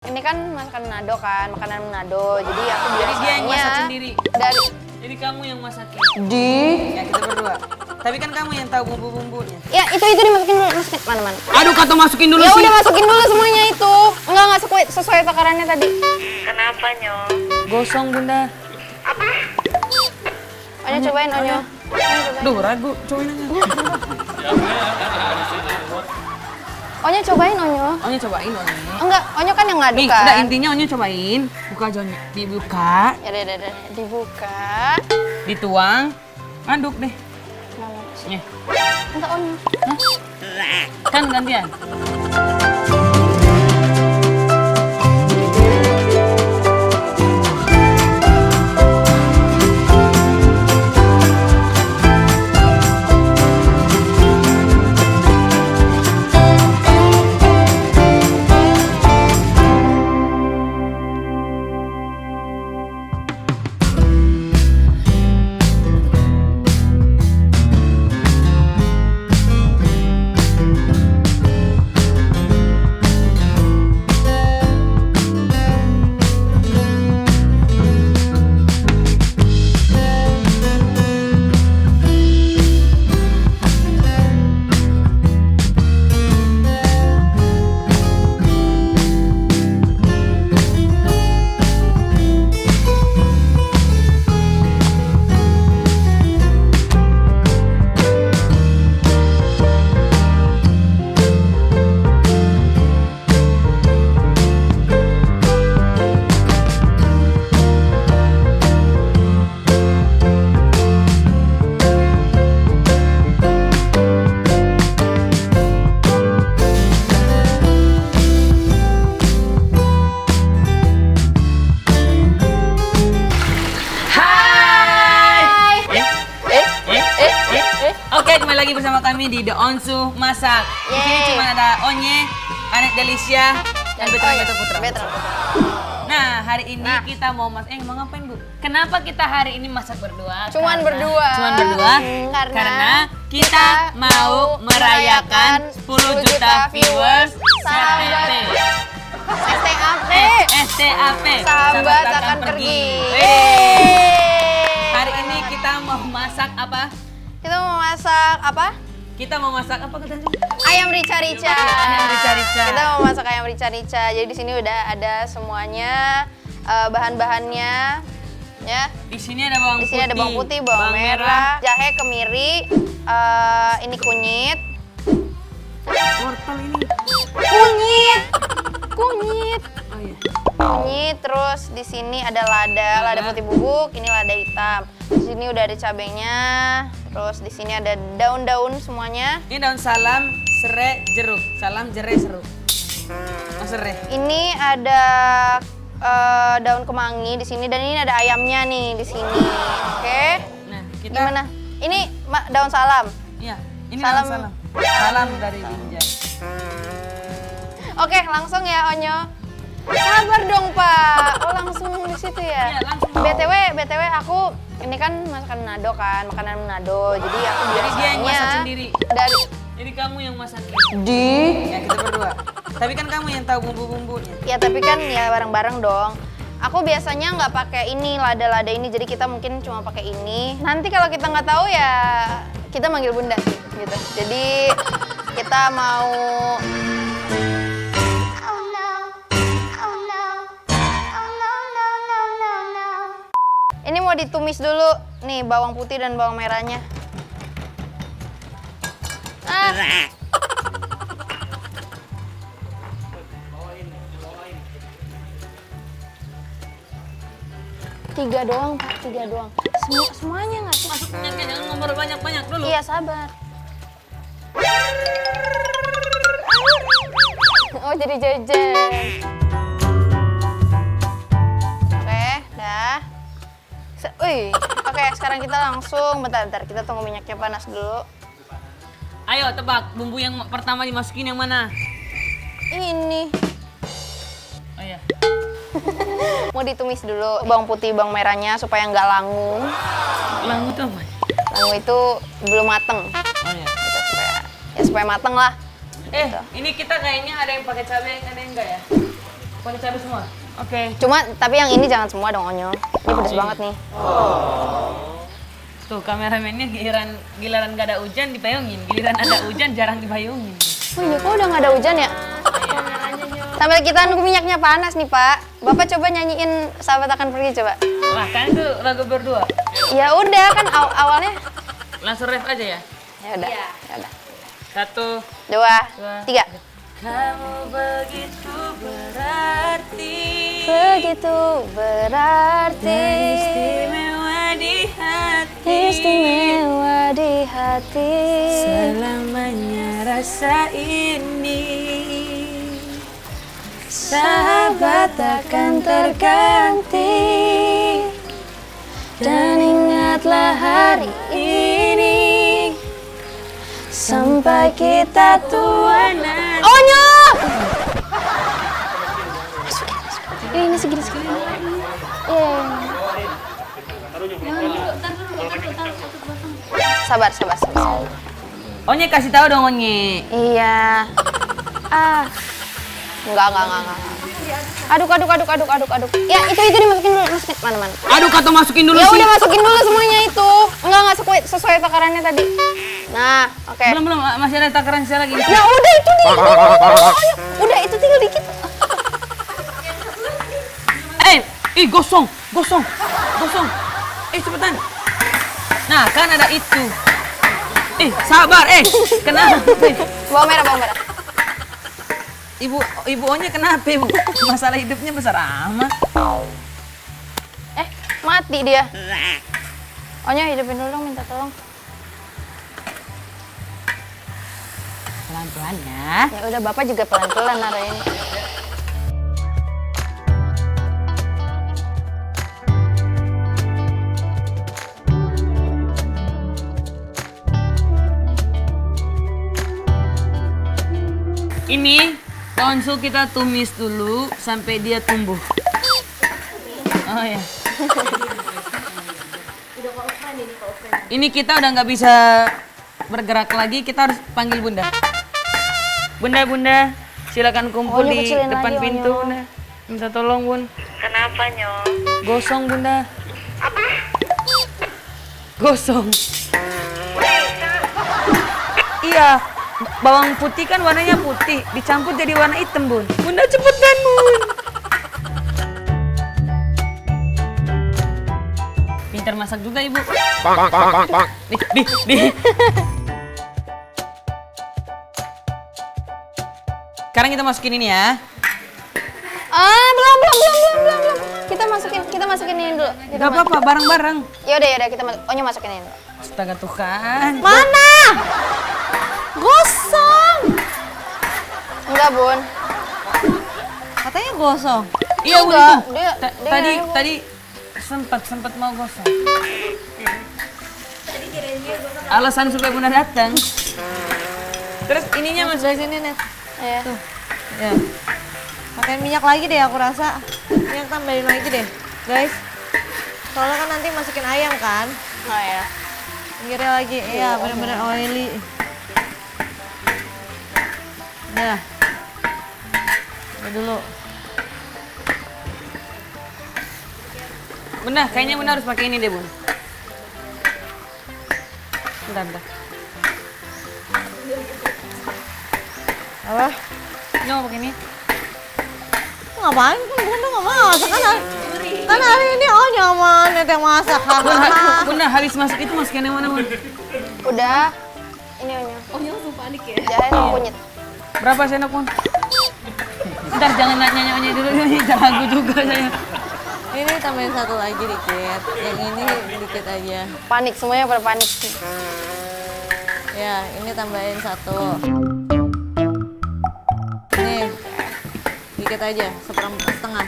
Ini kan masakan Manado kan, makanan Manado. Jadi aku Jadi biasanya dia yang masak sendiri. dari Jadi kamu yang masakin. di Ya kita berdua. Tapi kan kamu yang tahu bumbu-bumbunya. ya itu dimasukin dulu, masukin mana-mana. Aduh kata masukin dulu Ya sih. udah masukin dulu semuanya itu. Enggak sesuai takarannya tadi. Kenapa, Nyong? Gosong bunda. Onyo cobain Onyo. Duh ragu, cobain aja. Onyo cobain Onyo. Onyo cobain Onyo. Enggak, Onyo kan yang ngaduk Nih, kan. udah intinya Onyo cobain. Buka Onyo, dibuka, Ya udah, dibuka. dituang, aduk deh. Nih, Enggak Onyo. kan gantian. Oke, kembali lagi bersama kami di The Onsu Masak. Di sini Yeay. cuma ada Onye, Anet Delicia, dan Betra Beto Putra. Betra. Nah, hari ini kita mau mau ngapain, Bu? Kenapa kita hari ini masak berdua? Cuman berdua. Cuman berdua? Karena kita mau merayakan 10 juta viewers Sahabat. STAP. STAP. Sahabat akan pergi. Hari ini kita mau masak apa? Kita mau masak apa? Kita mau masak apa katanya? Ayam rica-rica. Ayam rica-rica. Kita mau masak ayam rica-rica. Jadi di sini udah ada semuanya, bahan-bahannya, ya. Di sini ada bawang Di sini putih, ada bawang putih, bawang merah, jahe, kemiri, ini kunyit. wortel ini. Kunyit. Oh iya. Kunyit, terus di sini ada lada putih bubuk, ini lada hitam. Di sini udah ada cabenya, terus di sini ada daun-daun semuanya. Ini daun salam, serai, jeruk. Salam, jerai, seruk. Oh, serai. Ini ada daun kemangi di sini dan ini ada ayamnya nih di sini. Oke. Nah, kita Gimana? Ini daun salam. Iya, ini Salam. daun salam. Salam dari Binjai. Oke, langsung ya Onyo. Sabar dong Pak. Oh langsung di situ ya. Iya, langsung. BTW aku ini kan masakan Manado kan, makanan Manado. Jadi aku Jadi dia yang masak biasanya sendiri. dari Jadi kamu yang masakin. di Ya kita berdua. Tapi kan kamu yang tahu bumbu-bumbunya. ya tapi kan ya bareng-bareng dong. Aku biasanya nggak pakai ini lada-lada ini, jadi kita mungkin cuma pakai ini. Nanti kalau kita nggak tahu ya kita manggil bunda sih, gitu. Jadi kita mau ini mau ditumis dulu nih bawang putih dan bawang merahnya. Ah. Tiga doang Pak, tiga doang. Semuanya nggak sih? Masuk minyaknya, jangan ngomong banyak-banyak dulu. Iya sabar. Oh jadi jajan. Oke, dah. Oke, sekarang kita langsung bentar kita tunggu minyaknya panas dulu. Ayo tebak, bumbu yang pertama dimasukin yang mana? Ini Oh iya. mau ditumis dulu bawang putih, bawang merahnya supaya nggak langu. Langu itu apa? Langu itu belum mateng. Oh iya. Gitu, supaya mateng lah. Ini kita kayaknya ada yang pakai cabai, ada yang enggak ya? Pakai cabai semua. Oke. Cuma tapi yang ini jangan semua dong Onyo. Ini pedes banget nih. Tuh kameramennya giliran gak ada hujan dipayungin, giliran ada hujan jarang dipayungin. Oh iya, kok udah nggak ada hujan ya? Sambil kita nunggu minyaknya panas nih Pak. Bapak coba nyanyiin Sahabat Akan Pergi coba. Wah kan itu lagu berdua. Ya udah kan awalnya. Langsung ref aja ya. Ya udah. Ya udah. 1, 2, 3. Kamu begitu berarti. Begitu berarti. Istimewa di hati. Istimewa di hati. Selamanya rasa ini. Sahabat akan terganti. Dan ingatlah hari ini sampai kita tua nanti. Onyo! Ini segini. Iya. Sabar. Onye kasih tahu dong Onye. Iya. Enggak. Aduk. Ya, itu dimasukin dulu, Mana. Aduh kata masukin dulu Ya sih. udah masukin dulu semuanya itu. Enggak sesuai takarannya tadi. Nah, oke. Belum masih ada takaran saya lagi. Ya udah itu nih. Udah itu tinggal dikit. Gosong. Cepetan. Nah, kan ada itu. Sabar, kenapa? Bawang merah. Ibu Onye kenapa? Masalah hidupnya besar amat. Mati dia. Onya hidupin dulu dong, minta tolong. Pelan-pelan ya. Ya udah, Bapak juga pelan-pelan narain. Ini tonsu kita tumis dulu sampai dia tumbuh. Oh ya. Ini kita udah nggak bisa bergerak lagi, kita harus panggil Bunda. Bunda, silakan kumpul Onyo, di kecilin depan lagi, pintu, Onyo. Bunda. Minta tolong, Bun. Kenapa, Nyo? Gosong, Bunda. Gosong. Iya, bawang putih kan warnanya putih, dicampur jadi warna hitam, Bun. Bunda cepetan, Bun. Pintar masak juga, Ibu. Di. Sekarang kita masukin ini ya. Belum. Kita masukin ini dulu. Gak apa-apa, bareng-bareng. Ya udah kita Onyo masukin ini dulu. Astaga tuh kan. Mana? Gosong. Enggak, Bun. Katanya gosong. Iya, Bun. Enggak, Tuh. dia Tadi sempat mau gosong. Alasan supaya Bunda datang. Terus ininya Dari sini, Net. Iya. Ya. Pakai minyak lagi deh aku rasa. Minyak tambahin lagi deh, guys. Soalnya kan nanti masukin ayam kan. Oh ya. Pinggirnya lagi. Iya, bener-bener oily. Udah. Udah dulu. Bunda, kayaknya Bunda harus pakai ini deh, Bun. Bentar. Apa? Ini mau pakai ini? Ngapain? Bunda nggak masak kan hari ini nyaman Net yang masak. Bunda habis masuk itu masukin yang mana, Bun? Udah. Ini Onyo. Onyo langsung panik ya. Jangan kunyit. Berapa sendok, Bun? Bentar, jangan nanya dulu, ini jago juga saya. Ini tambahin satu lagi dikit. Yang ini dikit aja. Panik, semuanya pada panik sih. Ya, ini tambahin satu. Nih, dikit aja, setengah.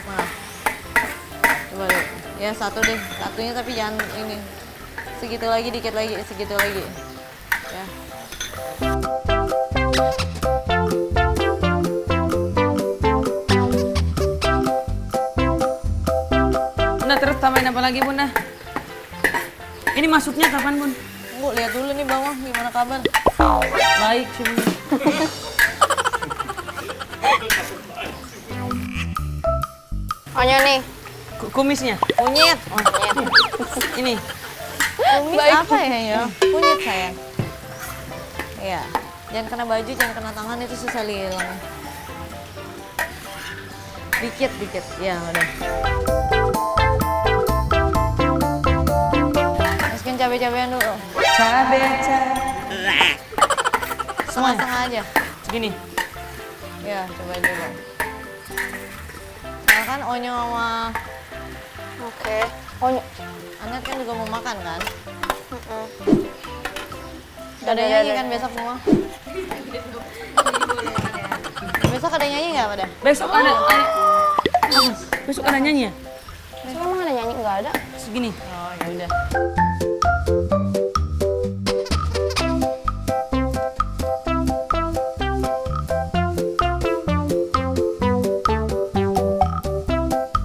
Coba deh. Ya satu deh, satunya tapi jangan ini. Segitu lagi, dikit lagi, segitu lagi. Ya. Bunda, terus tambahin apa lagi, Bunda? Ini masuknya kapan, Bun? Bu, lihat dulu nih bawah, gimana kabar? Baik sih, Bun. Onyo nih. Kumisnya. Kunyit. Ini. Kumis apa ya? Kunyit sayang. Iya. Jangan kena baju, jangan kena tangan, itu susah hilang. Dikit. Ya udah. Masukin cabai-cabean dulu. Cabe. Setengah-setengah aja. Segini. Ya, coba dulu. Nah kan onyo sama Oke. Onyo. Anet kan juga mau makan kan? Mm-mm. Ada nyanyi kan besok semua? Besok ada nyanyi nggak pada? Besok ada. Besok ada nyanyi ya? Besok emang ada nyanyi? Nggak ada. Segini. Oh ya udah.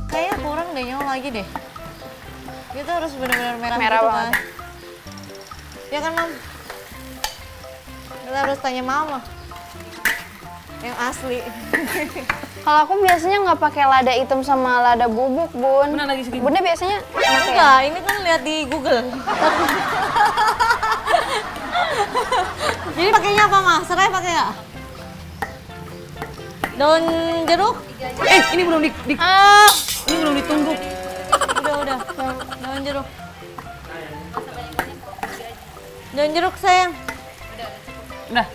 Kayaknya kurang deh, nyawa lagi deh. Kita harus benar-benar merah, Merah gitu banget. kan? Ya kan, Mam? Kita harus tanya Mama. Yang asli. Kalau aku biasanya nggak pakai lada hitam sama lada bubuk, Bun. Benar lagi segini. Bunda biasanya pakai. Enggak, ini kan lihat di Google. Jadi pakainya apa, Mah? Serai pakai nggak? Daun jeruk? Ini belum Ah, ini belum ditumbuk. Udah. Daun jeruk. Daun jeruk, sayang. Udah.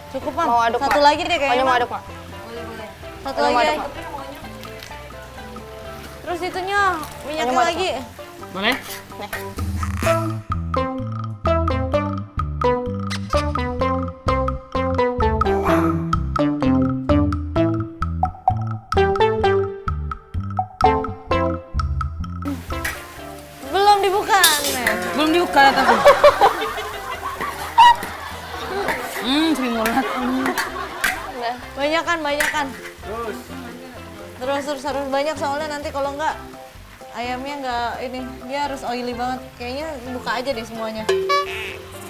Cukup, Mam. mau aduk, Satu Mak? lagi deh kayaknya, Onyo mau Mam. aduk, Mak? Satu Onyo lagi mau aduk, aja. Mak? Terus itunya, minyaknya Onyo mau aduk, lagi. Boleh? Nih. Belum dibuka, Nek. Belum dibuka tapi. Sering ngulat. Udah. Banyakan. Terus harus banyak soalnya nanti kalau enggak ayamnya enggak ini, dia harus oily banget. Kayaknya buka aja deh semuanya.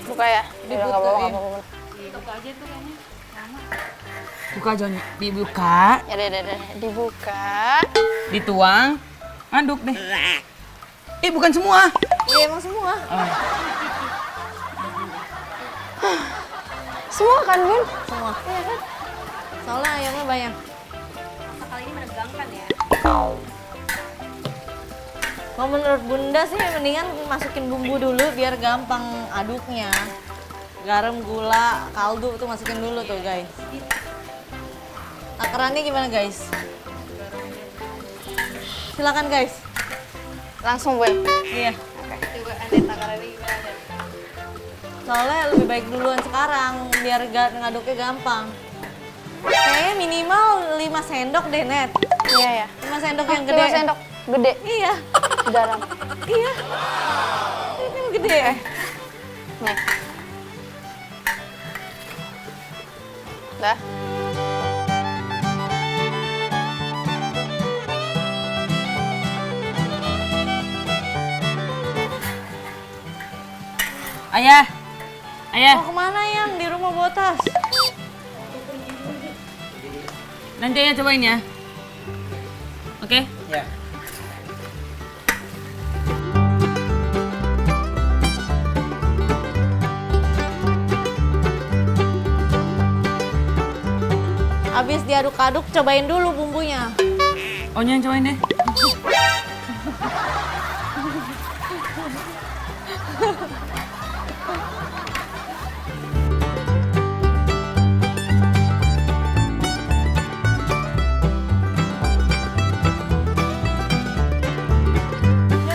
Buka ya? Udah nggak apa-apa, nggak Dibuka, apa-apa. Buka aja nih. Dibuka, Ya udah. Dibuka. dituang, aduk deh. Bukan semua. Iya emang semua. Oh. Semua kan, Bun? Semua. Iya kan? Soalnya ayamnya banyak. Kalau menurut Bunda sih mendingan masukin bumbu dulu biar gampang aduknya. Garam, gula, kaldu tuh masukin dulu tuh guys. Takarannya gimana guys? Silakan guys. Langsung, Bun. Iya. Soalnya lebih baik duluan sekarang biar ngaduknya gampang. Kayaknya minimal 5 sendok deh, Net. Iya ya. 5 sendok yang 5 gede. sendok gede Iya. garam. Iya. Ini yang gede. Nih. Dah. Ayah. Mau kemana yang di rumah botas? Nanti ayah cobain ya. Oke? Ya. Habis diaduk-aduk, cobain dulu bumbunya. Onyo yang cobain deh.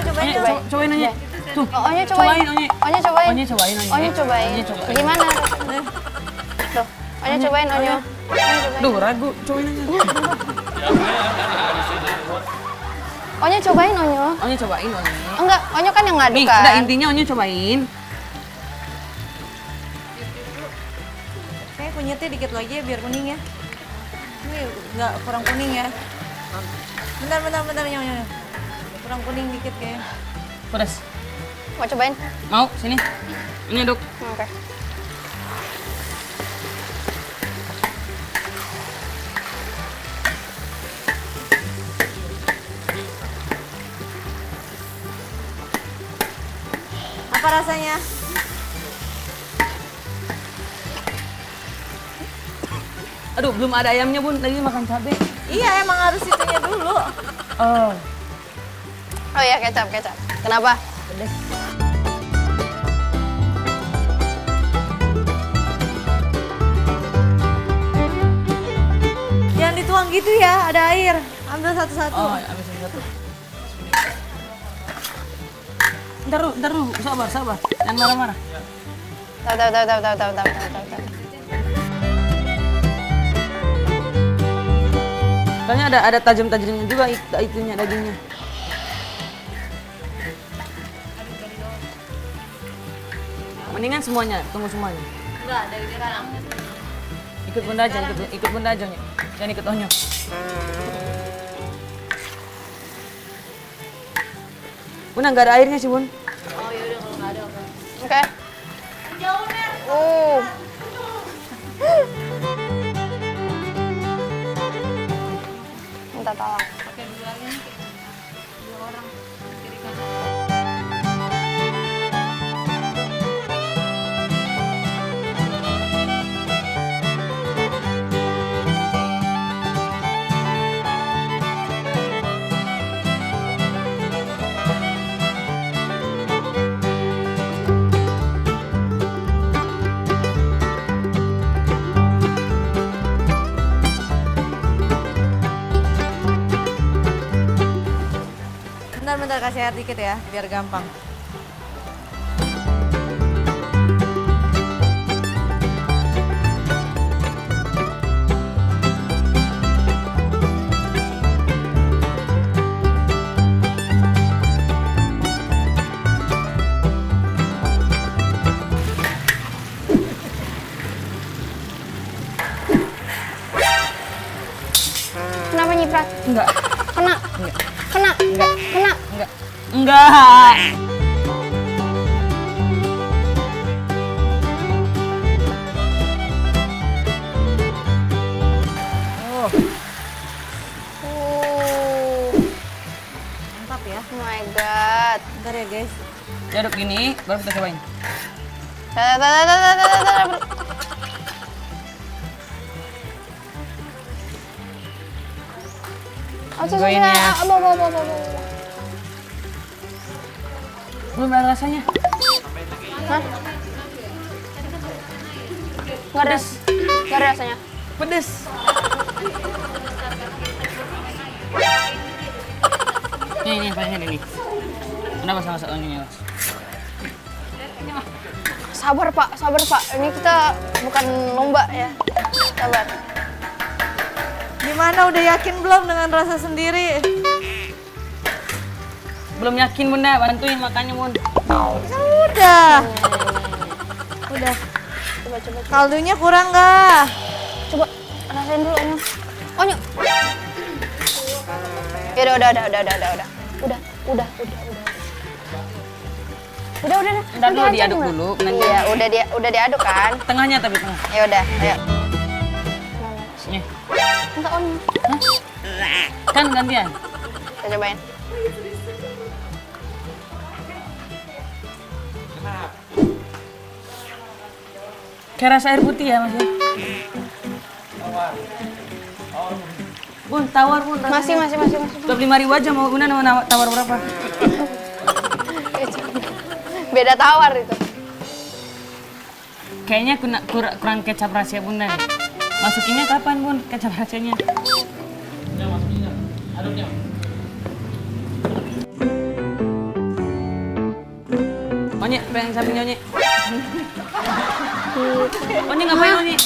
Cobain. Cobain Onyo. Tuh. Oh, Onyo cobain. Onyo. Onyo cobain. Onyo cobain. Onyo cobain. Onyo cobain. Gimana? Tuh, Onyo cobain, Onyo. Onyo cobain. Duh, ragu. Cobain aja. Onyo cobain, Onyo. Onyo cobain, Onyo. Enggak, Onyo kan yang ngaduk Nih, kan. udah intinya Onyo cobain. Kayak kunyitnya dikit lagi ya biar kuning ya. Ini nggak kurang kuning ya. Bentar, nyonya. Kurang kuning dikit kayak. Pedas. Mau cobain? Mau? Sini. Ini aduk. Oke. Apa rasanya? Aduh, belum ada ayamnya bun, lagi makan cabai. Iya, emang harus itunya dulu. Oh, Oh iya, kecap. Kenapa? pedes. Jangan dituang gitu ya, ada air. Ambil satu-satu. Oh, ambil satu. Ntar dulu, sabar. Jangan marah-marah. Tahu. Soalnya ada tajam-tajamnya juga itunya dagingnya. Mendingan semuanya, tunggu semuanya. Enggak, dari sekarang. Ikut bunda aja, ikut bunda aja nih. Jangan ikut Onyo. Bunda nggak ada airnya sih bun. Oh yaudah kalau nggak ada oke. Oke. Minta tolong. Pakai dua ini. 2 orang. Kiri kanan. Bentar kasih air dikit ya, biar gampang. Kenapa nyiprat? Enggak. Kena. Enggak. Oh. Mantap ya. Oh my god. Bentar ya guys. Diaduk gini, baru kita cobain. Tungguin ya. Belum ada rasanya. Hah? Nggak ada rasanya. Pedes. Ini pakai ini. Kenapa sama satunya? Sabar pak. Ini kita bukan lomba ya. Sabar. Gimana, udah yakin belum dengan rasa sendiri? Belum yakin bunda, bantuin makannya bun. Udah. Coba. Kaldunya kurang nggak? Coba rasain dulu Onyo. Onyo. Ya udah. Udah. Ntar dulu Nanti aja diaduk gimana? dulu, nanti. Iya, udah diaduk kan? Tengahnya tapi tengah. Ya udah, ayo. Nih. Minta Onyo. Kan gantian. Kita cobain. Kayak rasa air putih ya mas ya? Bun, tawar bun. Masih. 25.000 aja, mau bunda tawar berapa? Beda tawar itu. Kayaknya kurang kecap rahasia bunda nih. Masukinnya kapan bun kecap rahasianya? Aduknya. Onye, pengen samping Onye. Onye ngapain Onye?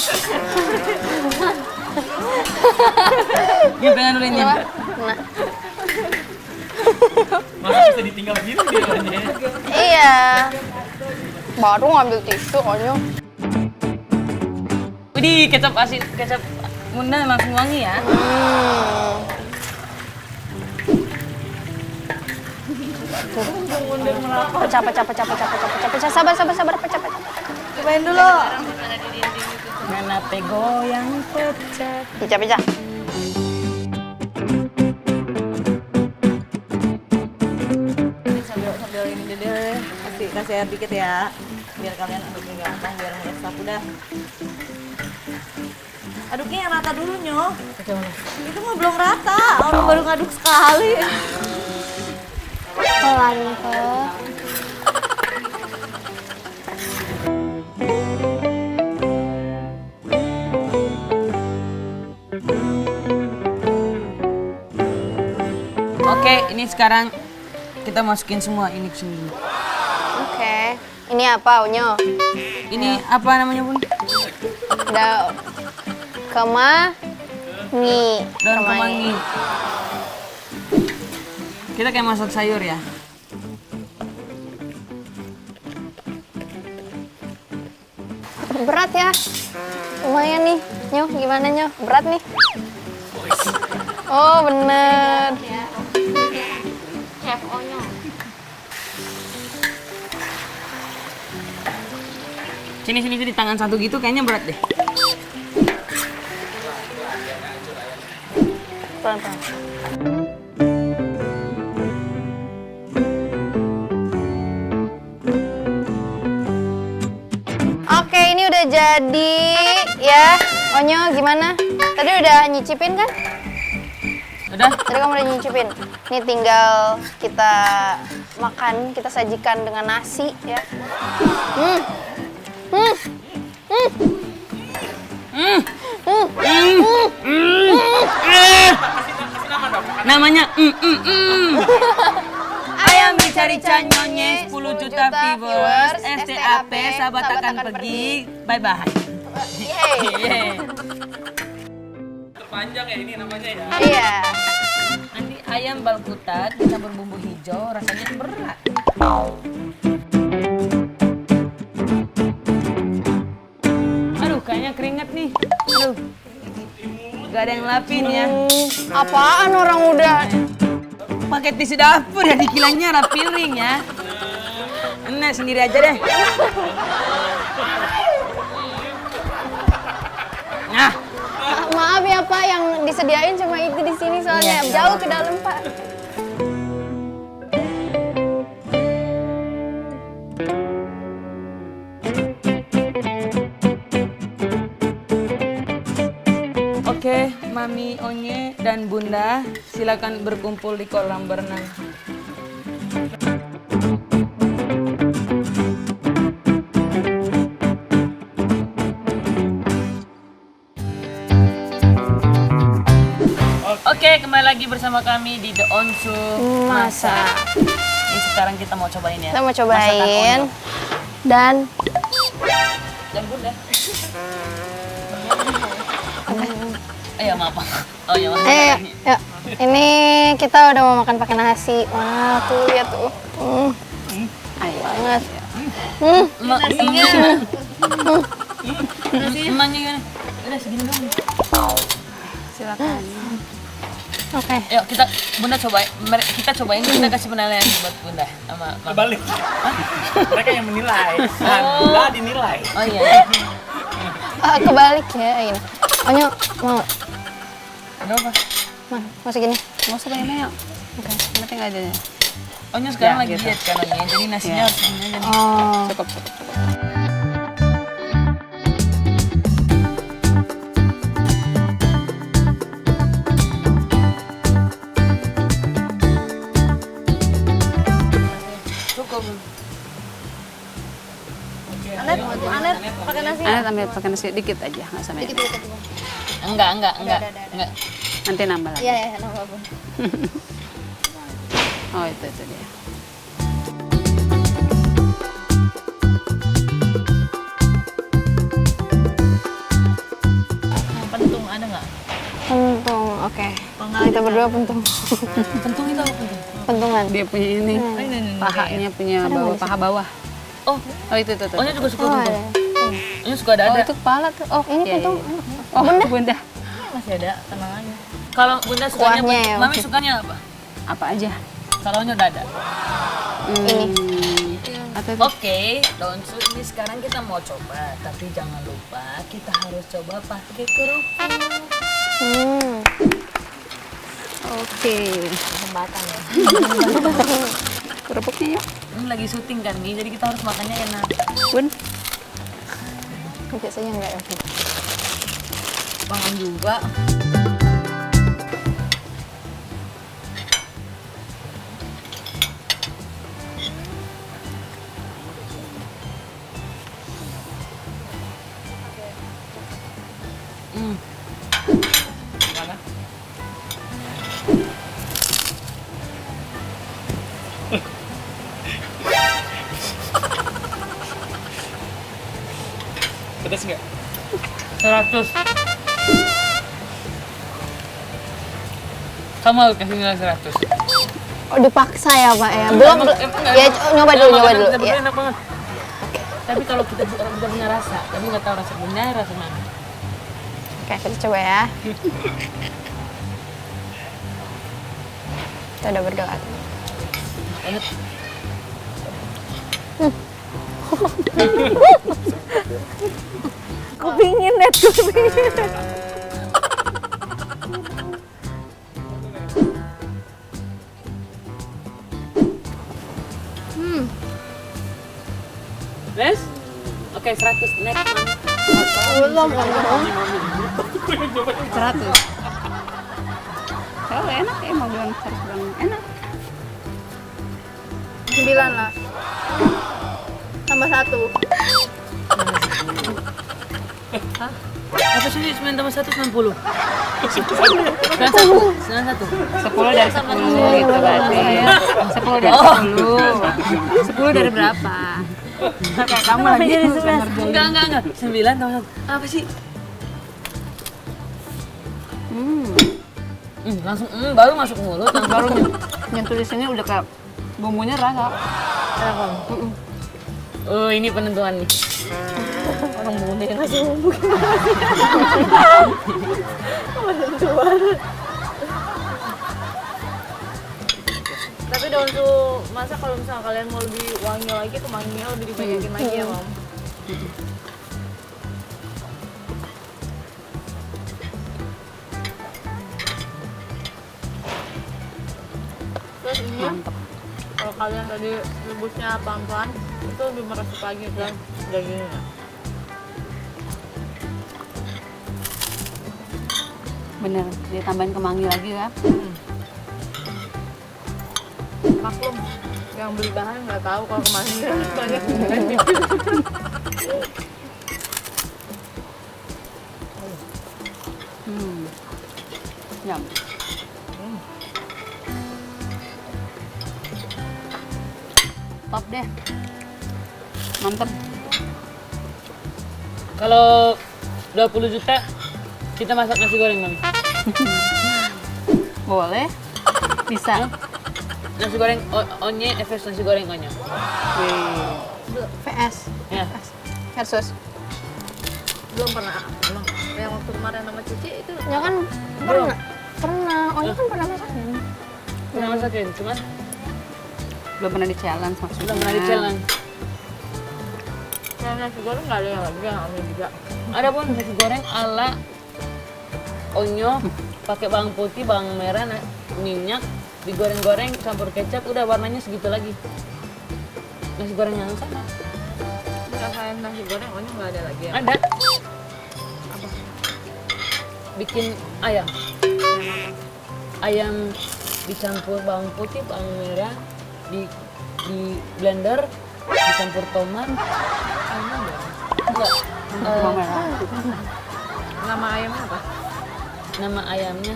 Dia pengen dulu ini. Nah, Masa bisa ditinggal gitu dia Onye? iya. Baru ngambil tisu Onyo. Widih, kecap asin, kecap bunda langsung wangi ya. Pecah. Sabar. Pecah. Cobain dulu. Kenapa goyang pecah? Pecah. Sambil ini deh. kasih air dikit ya. Biar kalian aduknya gampang, biar meresap udah. Aduknya yang rata dulu, Nyoh. Itu mah belum rata, orang baru ngaduk sekali. Pelan tuh. Oke, ini sekarang kita masukin semua ini ke sini. Oke. Ini apa, Onyo? Ini apa namanya, Bun? Daun kemangi. Daun kemangi. Kita kayak masak sayur ya. Berat ya? Lumayan nih. Nyo, gimana Nyo? Berat nih? Oh, bener. Chef Onyo. Sini di tangan satu gitu kayaknya berat deh. Pelan-pelan. Oke, ini udah jadi ya. Onyo gimana? Tadi udah nyicipin kan? Udah? Tadi kamu udah nyicipin. Ini tinggal kita makan, kita sajikan dengan nasi ya. Namanya Ayam rica-rica nyonye 10 juta viewers, STAP, sahabat akan pergi, bye-bye. Yeay. Terpanjang ya ini namanya ya. Iya. Nanti ayam balputat dicampur bumbu hijau, rasanya berat. Aduh, kayaknya keringet nih. Aduh, gak ada yang lapin ya. Apaan orang udah? Pakai tisu dapur ya, dikilangnya rapiring ya. Nah, sendiri aja deh. Nah, Maaf ya Pak, yang disediain cuma itu di sini soalnya jauh ke dalam Pak. oke, Mami Onye dan Bunda, silakan berkumpul di kolam berenang. Oke, kembali lagi bersama kami di The Onsu Masak. Ini sekarang kita mau cobain ya. Kita mau Masakan cobain Onyo. dan Dan Bunda. Ayo maaf. Oh ya maaf. ya, ini kita udah mau makan pakai nasi. Wah, tuh lihat tuh. Ayo banget. Nasinya. Emaknya gimana? Udah segini dong. Silakan. Oke. Yuk Bunda cobain. Kita cobain, kita kasih penilaian buat Bunda sama Mama. Kebalik. Mereka yang menilai. Anda dinilai. Oh iya. Kebalik ya ini. Onyo mau Kenapa? masuk gini. Nggak usah banyak banyak. Oke, yang penting aja ya. Onyo sekarang Ya, lagi gitu. diet kan Onyo, jadi nasinya harus ini aja nih. Oh. Cukup. Cukup. Anet pakai nasi. Anet ambil pakai nasi dikit aja, nggak sampai. Enggak. Nanti nambah lagi. Iya, ya, nambah Bun. Oh itu dia. Pentung ada nggak? Pentung, oke. Kita berdua pentung. Pentung itu apa pentung? Pentungan. Dia punya ini, pahanya punya bawah, paha bawah. Oh, itu. Onyo juga suka Oh, pentung. ada. Onyo suka Oh ada. itu kepala tuh. Oh Ini iya, pentung. iya. Oh bunda. Masih ada, tenang aja. Kalau Bunda sukanya, Kuahnya ya, Mami oke. sukanya apa? Apa aja? Kalau Onyo dada. Ini. Atau itu? Oke, Donsu, ini sekarang kita mau coba, tapi jangan lupa kita harus coba pakai kerupuk. Oke. Jembatan ya. Kerupuk bubuknya yuk. Ini lagi syuting kan nih, jadi kita harus makannya enak. Bun. Biasanya enggak ya. Makan juga. Mana? Pedas nggak? 100. Kamu kasih nilai 100. Oh, dipaksa ya, Pak ya. Belum. Ya, nyoba dulu. Ya. Enak banget. Tapi kalau kita punya rasa, tapi nggak tahu rasa bunda, rasa mana. Oke, kita coba ya. Kita udah berdoa. Enak. Kupingin deh, kupingin. Yes? Oke, 100 next. Belum. 100. Kalau enak ya mau bilang 100 bilang enak. 9 lah. Tambah 1. Apa sih 9 tambah 1 90? 91. 10 dari 10 gitu berarti. 10 dari 10. 10 dari berapa? Kayak kamu lagi Enggak. 9 tambah 1. Apa sih? Langsung baru masuk mulut, langsung baru nyentuh di sini udah kayak bumbunya rasa. Oh, ini penentuan nih. Orang bumbu yang ngasih bumbu. Tapi daun su masak kalau misalnya kalian mau lebih wangi lagi, kemanginya lebih dibanyakin lagi ya, Mam. Terus ini kalau kalian tadi rebusnya pelan-pelan, itu lebih meresap lagi kan dagingnya. Bener, ditambahin kemangi lagi ya. Maklum, yang beli bahan nggak tahu kalau kemarin banyak Nyam. Top deh. Mantep. Kalau 20 juta kita masak nasi goreng, Mami. Boleh. Bisa. Nasi goreng onye versus nasi goreng onyo. VS Ya. versus. belum pernah emang yang waktu kemarin sama Cici itu Ya kan pernah. Oh, ini kan pernah masakin. Pernah masakin, cuman Belum pernah di challenge maksudnya. belum pernah di challenge. yang nasi goreng nggak ada yang lagi yang aneh juga. Ada pun nasi goreng ala onyo, pakai bawang putih, bawang merah, minyak, digoreng-goreng, campur kecap, udah warnanya segitu lagi. Nasi goreng yang sama. Rasain nasi goreng oh nggak ada lagi ya. Ada. Bikin ayam. Ayam dicampur bawang putih, bawang merah, di blender, dicampur tomat. Ayamnya enggak. Nama ayamnya apa? Nama ayamnya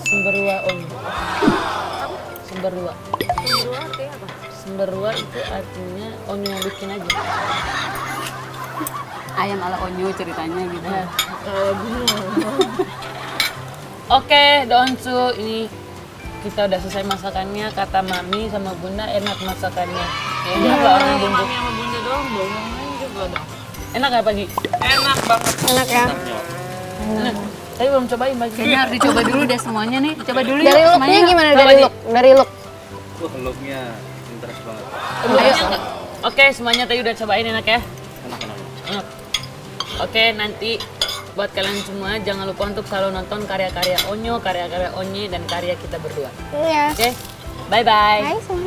Sumberwa Om. Sumberwa. Sumberwa artinya apa? Sumberwa itu artinya onyo yang bikin aja. Ayam ala onyo ceritanya gitu. Nah. Oke, Donsu, ini kita udah selesai masakannya. Kata Mami sama Bunda enak masakannya. Enak lah orang bumbu. Mami sama Bunda doang belum yang lain juga dong. Enak gak Pagi? Enak banget. Enak ya. Enak. Tapi belum cobain Pagi. Kayaknya harus dicoba dulu deh semuanya nih. Coba dulu Dari yuk looknya semuanya. gimana? Apa, Dari Ji? look. Dari look. Wah, looknya interest banget. Ayo. Oke, semuanya tadi udah cobain enak ya? Enak-enak. Enak. Oke, nanti buat kalian semua jangan lupa untuk selalu nonton karya-karya Onyo, karya-karya Onye, dan karya kita berdua. Iya. Oke? Bye bye. Hai semua.